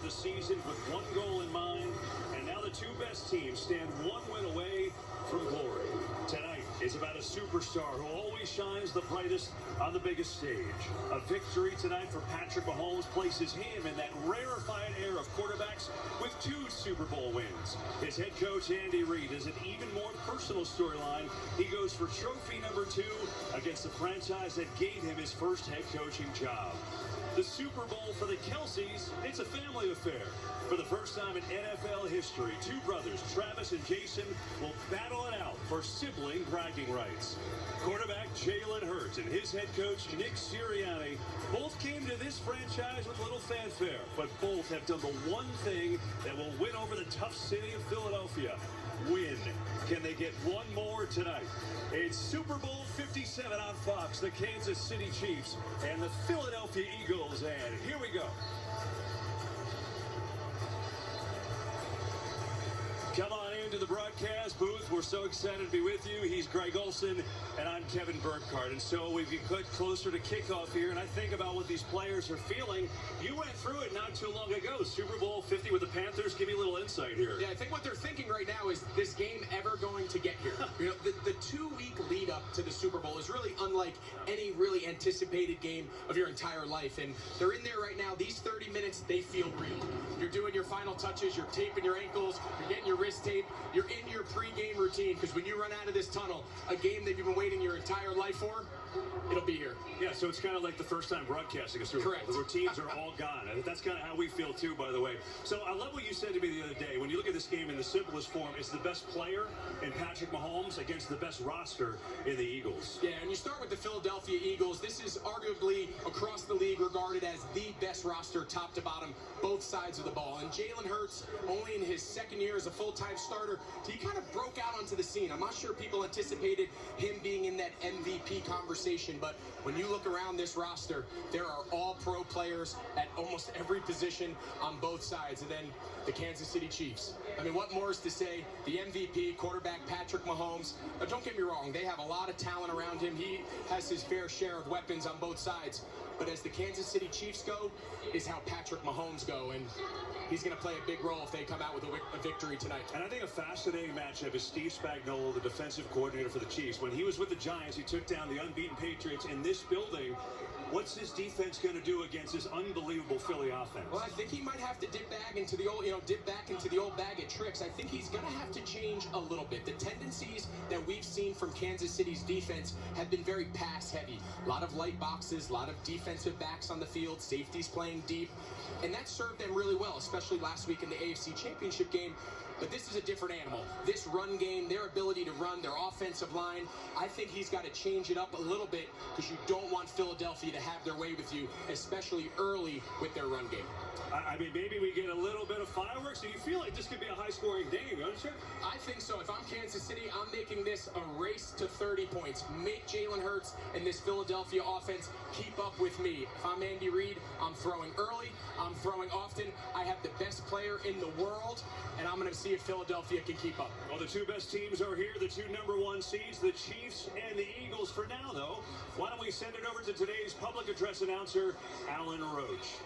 the season with one goal in mind, and now the two best teams stand one win away from glory. Tonight is about a superstar who always shines the brightest on the biggest stage. A victory tonight for Patrick Mahomes places him in that rarefied era of quarterbacks with 2 Super Bowl wins. His head coach, Andy Reid, is an even more personal storyline. He goes for trophy number 2 against the franchise that gave him his first head coaching job. The Super Bowl for the Kelceys, it's a family affair. For the first time in NFL history, 2 brothers, Travis and Jason, will battle it out for sibling bragging rights. Quarterback Jalen Hurts and his head coach Nick Sirianni both came to this franchise with little fanfare, but both have done the one thing that will win over the tough city of Philadelphia. Win. Can they get one more tonight? It's Super Bowl 57 on Fox, the Kansas City Chiefs and the Philadelphia Eagles, and here we go. Come on into the broadcast booth. We're so excited to be with you. He's Greg Olson, and I'm Kevin Burkhardt. And so we've got closer to kickoff here, and I think about what these players are feeling. You went through it not too long ago, Super Bowl 50 with the Panthers. Give me a little insight here. Yeah, I think what they're thinking right now is this game ever going to get here? You know, the 2-week lead up to the Super Bowl is really unlike any really anticipated game of your entire life. And they're in there right now. These 30 minutes, they feel real. You're doing your final touches. You're taping your ankles. You're getting your wrist tape. You're in your pregame routine, because when you run out of this tunnel, a game that you've been waiting your entire life for, it'll be here. Yeah, so it's kind of like the first time broadcasting a Super Bowl. Correct. The routines are all gone. And that's kind of how we feel too, by the way. So I love what you said to me the other day. When you look at this game in the simplest form, it's the best player in Patrick Mahomes against the best roster in the Eagles. Yeah, and you start with the Philadelphia Eagles. This is arguably across the league regarded as the best roster, top to bottom, both sides of the ball. And Jalen Hurts, only in his second year as a full-time starter, he kind of broke out onto the scene. I'm not sure people anticipated him being in that MVP conversation, but when you look around this roster, there are all pro players at almost every position on both sides. And then the Kansas City Chiefs. I mean, what more is to say? The MVP, quarterback Patrick Mahomes. Don't get me wrong, they have a lot of talent around him. He has his fair share of weapons on both sides. But as the Kansas City Chiefs go, is how Patrick Mahomes go. And he's going to play a big role if they come out with a victory tonight. And I think a fascinating matchup is Steve Spagnuolo, the defensive coordinator for the Chiefs. When he was with the Giants, he took down the unbeaten Patriots in this building. What's his defense going to do against this unbelievable Philly offense? Well, I think he might have to dip back into the old bag of tricks. I think he's going to have to change a little bit. The tendencies that we've seen from Kansas City's defense have been very pass heavy. A lot of light boxes, a lot of defensive backs on the field, safeties playing deep, and that served them really well, especially last week in the AFC Championship game. But this is a different animal. This run game, their ability to run, their offensive line, I think he's got to change it up a little bit, because you don't want Philadelphia to have their way with you, especially early with their run game. I mean, maybe we get a little bit of fireworks. So you feel like this could be a high-scoring game, don't you? I think so. If I'm Kansas City, I'm making this a race to 30 points. Make Jalen Hurts and this Philadelphia offense keep up with me. If I'm Andy Reid, I'm throwing early. I'm throwing often. I have the best player in the world, and I'm going to see if Philadelphia can keep up. Well, the 2 best teams are here, the 2 #1 seeds, the Chiefs and the Eagles. For now, though, why don't we send it over to today's public address announcer, Alan Roach.